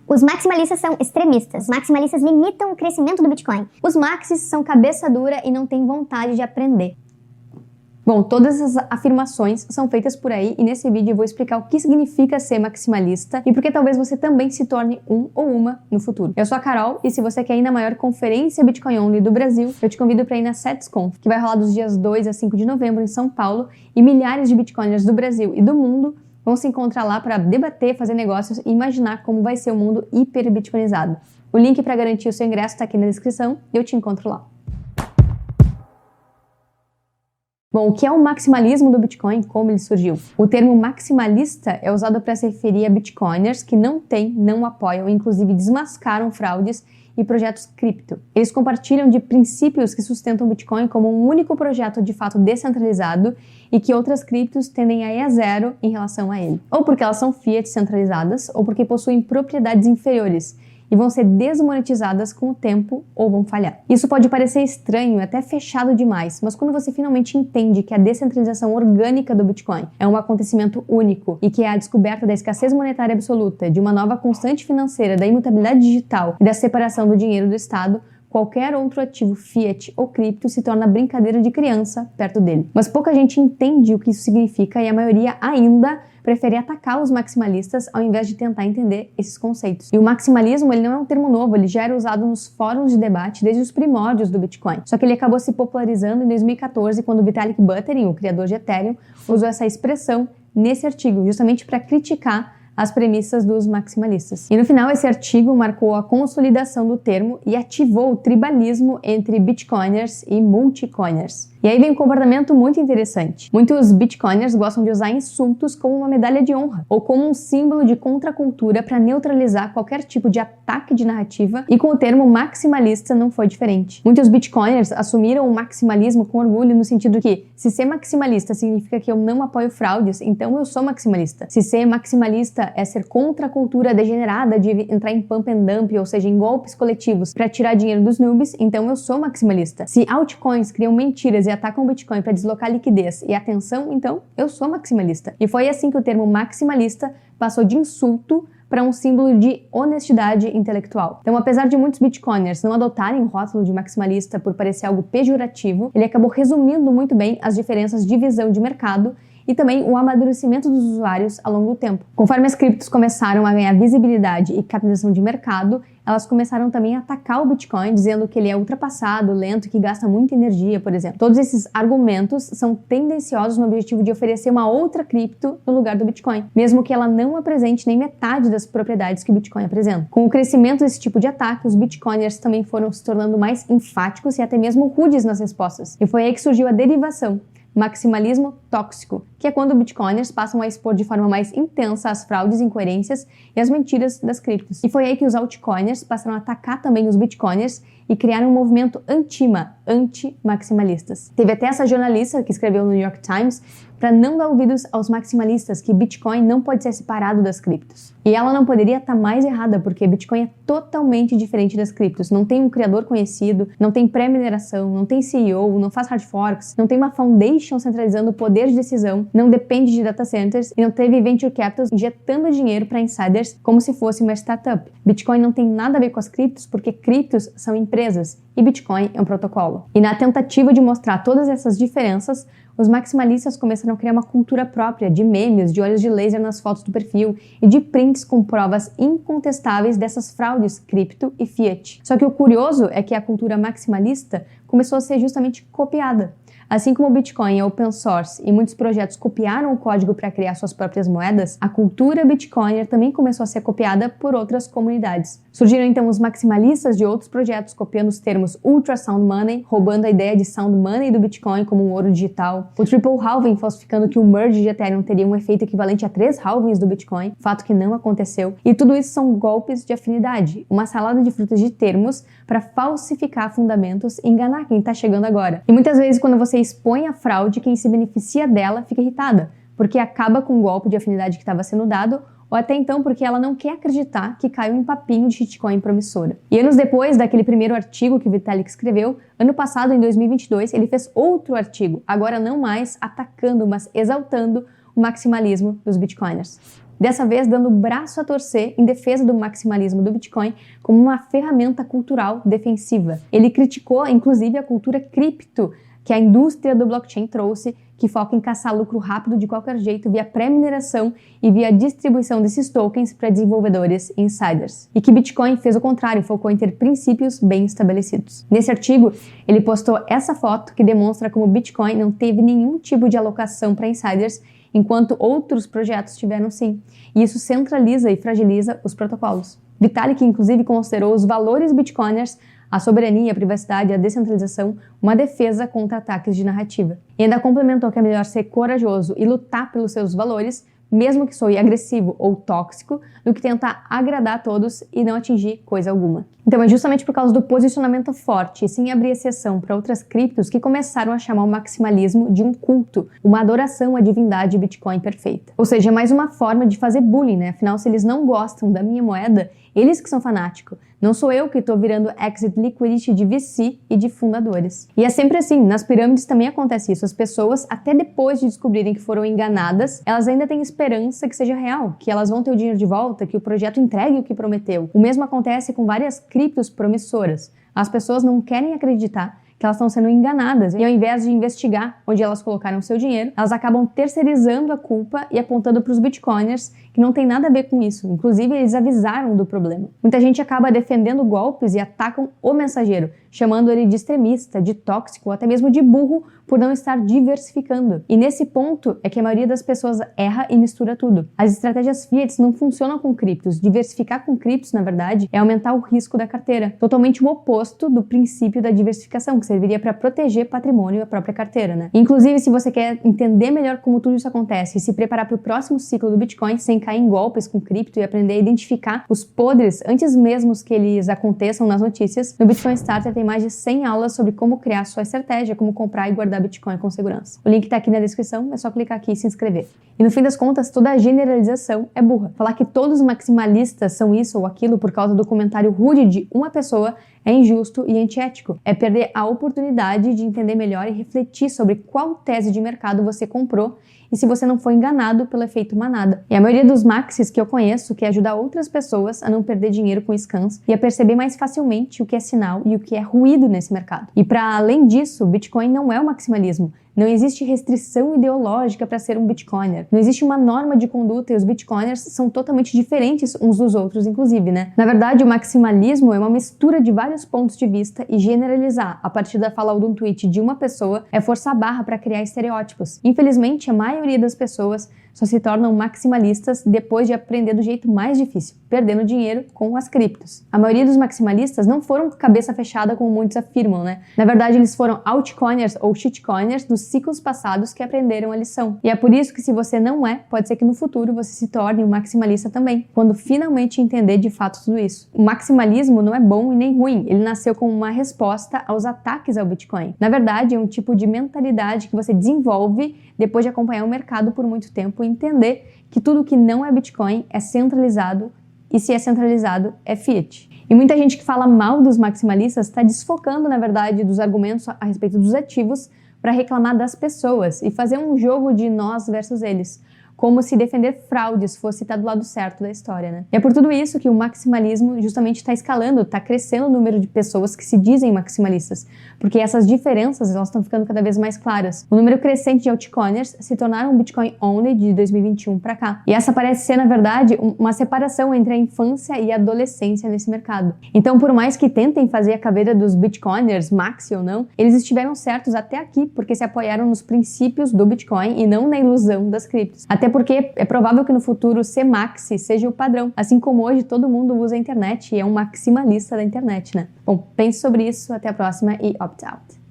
Os maximalistas são extremistas. Os maximalistas limitam o crescimento do Bitcoin. Os maxis são cabeça dura e não têm vontade de aprender. Bom, todas essas afirmações são feitas por aí e nesse vídeo eu vou explicar o que significa ser maximalista e por que talvez você também se torne um ou uma no futuro. Eu sou a Carol e se você quer ir na maior conferência Bitcoin Only do Brasil, eu te convido para ir na SetsConf, que vai rolar dos dias 2 a 5 de novembro em São Paulo e milhares de Bitcoiners do Brasil e do mundo vão se encontrar lá para debater, fazer negócios e imaginar como vai ser o mundo hiper bitcoinizado. O link para garantir o seu ingresso está aqui na descrição e eu te encontro lá. Bom, o que é o maximalismo do Bitcoin e como ele surgiu? O termo maximalista é usado para se referir a bitcoiners que não têm, não apoiam, inclusive desmascaram fraudes e projetos cripto. Eles compartilham de princípios que sustentam o Bitcoin como um único projeto de fato descentralizado e que outras criptos tendem a ir a zero em relação a ele. Ou porque elas são fiat centralizadas, ou porque possuem propriedades inferiores e vão ser desmonetizadas com o tempo ou vão falhar. Isso pode parecer estranho e até fechado demais, mas quando você finalmente entende que a descentralização orgânica do Bitcoin é um acontecimento único e que é a descoberta da escassez monetária absoluta, de uma nova constante financeira, da imutabilidade digital e da separação do dinheiro do Estado, qualquer outro ativo fiat ou cripto se torna brincadeira de criança perto dele. Mas pouca gente entende o que isso significa e a maioria ainda prefere atacar os maximalistas ao invés de tentar entender esses conceitos. E o maximalismo, ele não é um termo novo, ele já era usado nos fóruns de debate desde os primórdios do Bitcoin. Só que ele acabou se popularizando em 2014, quando Vitalik Buterin, o criador de Ethereum, usou essa expressão nesse artigo, justamente para criticar as premissas dos maximalistas. E no final, esse artigo marcou a consolidação do termo e ativou o tribalismo entre bitcoiners e multicoiners. E aí vem um comportamento muito interessante. Muitos bitcoiners gostam de usar insultos como uma medalha de honra ou como um símbolo de contracultura para neutralizar qualquer tipo de ataque de narrativa, e com o termo maximalista não foi diferente. Muitos bitcoiners assumiram o maximalismo com orgulho no sentido que, se ser maximalista significa que eu não apoio fraudes, então eu sou maximalista. Se ser maximalista é ser contra a cultura degenerada de entrar em pump and dump, ou seja, em golpes coletivos para tirar dinheiro dos noobs, então eu sou maximalista. Se altcoins criam mentiras e atacam o Bitcoin para deslocar liquidez e atenção, então eu sou maximalista. E foi assim que o termo maximalista passou de insulto para um símbolo de honestidade intelectual. Então, apesar de muitos bitcoiners não adotarem o rótulo de maximalista por parecer algo pejorativo, ele acabou resumindo muito bem as diferenças de visão de mercado e também o amadurecimento dos usuários ao longo do tempo. Conforme as criptos começaram a ganhar visibilidade e capitalização de mercado, elas começaram também a atacar o Bitcoin, dizendo que ele é ultrapassado, lento, que gasta muita energia, por exemplo. Todos esses argumentos são tendenciosos no objetivo de oferecer uma outra cripto no lugar do Bitcoin, mesmo que ela não apresente nem metade das propriedades que o Bitcoin apresenta. Com o crescimento desse tipo de ataque, os Bitcoiners também foram se tornando mais enfáticos e até mesmo rudes nas respostas. E foi aí que surgiu a derivação, maximalismo tóxico, que é quando bitcoiners passam a expor de forma mais intensa as fraudes, incoerências e as mentiras das criptos. E foi aí que os altcoiners passaram a atacar também os bitcoiners e criaram um movimento anti-maximalistas. Teve até essa jornalista que escreveu no New York Times para não dar ouvidos aos maximalistas, que Bitcoin não pode ser separado das criptos. E ela não poderia estar mais errada, porque Bitcoin é totalmente diferente das criptos. Não tem um criador conhecido, não tem pré-mineração, não tem CEO, não faz hard forks, não tem uma foundation centralizando o poder de decisão, não depende de data centers e não teve venture capitals injetando dinheiro para insiders como se fosse uma startup. Bitcoin não tem nada a ver com as criptos, porque criptos são empresas e Bitcoin é um protocolo. E na tentativa de mostrar todas essas diferenças, os maximalistas começaram a criar uma cultura própria de memes, de olhos de laser nas fotos do perfil e de prints com provas incontestáveis dessas fraudes cripto e fiat. Só que o curioso é que a cultura maximalista começou a ser justamente copiada. Assim como o Bitcoin é open source e muitos projetos copiaram o código para criar suas próprias moedas, a cultura bitcoiner também começou a ser copiada por outras comunidades. Surgiram então os maximalistas de outros projetos copiando os termos Ultra Sound Money, roubando a ideia de Sound Money do Bitcoin como um ouro digital, o Triple Halving falsificando que o merge de Ethereum teria um efeito equivalente a 3 halvings do Bitcoin, fato que não aconteceu, e tudo isso são golpes de afinidade, uma salada de frutas de termos para falsificar fundamentos e enganar quem está chegando agora. E muitas vezes quando você expõe a fraude, quem se beneficia dela fica irritada, porque acaba com o golpe de afinidade que estava sendo dado, ou até então porque ela não quer acreditar que caiu em papinho de shitcoin promissora. E anos depois daquele primeiro artigo que o Vitalik escreveu, ano passado, em 2022, ele fez outro artigo, agora não mais atacando, mas exaltando o maximalismo dos bitcoiners. dessa vez dando o braço a torcer em defesa do maximalismo do Bitcoin como uma ferramenta cultural defensiva. Ele criticou, inclusive, a cultura cripto que a indústria do blockchain trouxe, que foca em caçar lucro rápido de qualquer jeito via pré-mineração e via distribuição desses tokens para desenvolvedores e insiders. E que Bitcoin fez o contrário, focou em ter princípios bem estabelecidos. Nesse artigo, ele postou essa foto que demonstra como Bitcoin não teve nenhum tipo de alocação para insiders, enquanto outros projetos tiveram sim. E isso centraliza e fragiliza os protocolos. Vitalik, inclusive, considerou os valores bitcoiners, a soberania, a privacidade e a descentralização, uma defesa contra ataques de narrativa. E ainda complementou que é melhor ser corajoso e lutar pelos seus valores, mesmo que soe agressivo ou tóxico, do que tentar agradar a todos e não atingir coisa alguma. Então é justamente por causa do posicionamento forte e sem abrir exceção para outras criptos que começaram a chamar o maximalismo de um culto, uma adoração à divindade Bitcoin perfeita. Ou seja, é mais uma forma de fazer bullying, né? Afinal, se eles não gostam da minha moeda, eles que são fanáticos. Não sou eu que estou virando exit liquidity de VC e de fundadores. E é sempre assim, nas pirâmides também acontece isso. As pessoas, até depois de descobrirem que foram enganadas, elas ainda têm esperança que seja real, que elas vão ter o dinheiro de volta, que o projeto entregue o que prometeu. O mesmo acontece com várias criptos promissoras. As pessoas não querem acreditar que elas estão sendo enganadas. E ao invés de investigar onde elas colocaram seu dinheiro, elas acabam terceirizando a culpa e apontando para os bitcoiners que não tem nada a ver com isso. Inclusive, eles avisaram do problema. Muita gente acaba defendendo golpes e atacam o mensageiro, chamando ele de extremista, de tóxico ou até mesmo de burro por não estar diversificando. E nesse ponto é que a maioria das pessoas erra e mistura tudo. As estratégias fiat não funcionam com criptos. Diversificar com criptos, na verdade, é aumentar o risco da carteira. Totalmente o oposto do princípio da diversificação, que serviria para proteger patrimônio e a própria carteira, né? Inclusive, se você quer entender melhor como tudo isso acontece e se preparar para o próximo ciclo do Bitcoin sem cair em golpes com cripto e aprender a identificar os podres antes mesmo que eles aconteçam nas notícias, no Bitcoin Starter tem mais de 100 aulas sobre como criar sua estratégia, como comprar e guardar Bitcoin com segurança. O link tá aqui na descrição, é só clicar aqui e se inscrever. E no fim das contas, toda a generalização é burra. Falar que todos os maximalistas são isso ou aquilo por causa do comentário rude de uma pessoa é injusto e antiético. É perder a oportunidade de entender melhor e refletir sobre qual tese de mercado você comprou e se você não foi enganado pelo efeito manada. E a maioria dos maxis que eu conheço quer ajudar outras pessoas a não perder dinheiro com scams e a perceber mais facilmente o que é sinal e o que é ruído nesse mercado. E para além disso, Bitcoin não é o maximalismo. Não existe restrição ideológica para ser um Bitcoiner. Não existe uma norma de conduta e os Bitcoiners são totalmente diferentes uns dos outros, inclusive, né? Na verdade, o maximalismo é uma mistura de vários pontos de vista e generalizar a partir da fala ou de um tweet de uma pessoa é forçar a barra para criar estereótipos. Infelizmente, a maioria das pessoas só se tornam maximalistas depois de aprender do jeito mais difícil, perdendo dinheiro com as criptos. A maioria dos maximalistas não foram cabeça fechada como muitos afirmam, né? Na verdade, eles foram altcoiners ou shitcoiners dos ciclos passados que aprenderam a lição. E é por isso que se você não é, pode ser que no futuro você se torne um maximalista também, quando finalmente entender de fato tudo isso. O maximalismo não é bom e nem ruim, ele nasceu como uma resposta aos ataques ao Bitcoin. Na verdade, é um tipo de mentalidade que você desenvolve depois de acompanhar o mercado por muito tempo e entender que tudo que não é Bitcoin é centralizado e se é centralizado é fiat. E muita gente que fala mal dos maximalistas está desfocando, na verdade, dos argumentos a respeito dos ativos para reclamar das pessoas e fazer um jogo de nós versus eles, como se defender fraudes fosse estar do lado certo da história, né? E é por tudo isso que o maximalismo justamente está escalando, está crescendo o número de pessoas que se dizem maximalistas, porque essas diferenças elas estão ficando cada vez mais claras. O número crescente de altcoiners se tornaram Bitcoin only de 2021 para cá. E essa parece ser, na verdade, uma separação entre a infância e a adolescência nesse mercado. Então, por mais que tentem fazer a caveira dos Bitcoiners, maxi ou não, eles estiveram certos até aqui, porque se apoiaram nos princípios do Bitcoin e não na ilusão das criptos. Até porque é provável que no futuro ser maxi seja o padrão, assim como hoje todo mundo usa a internet e é um maximalista da internet, né? Bom, pense sobre isso, até a próxima e opt out.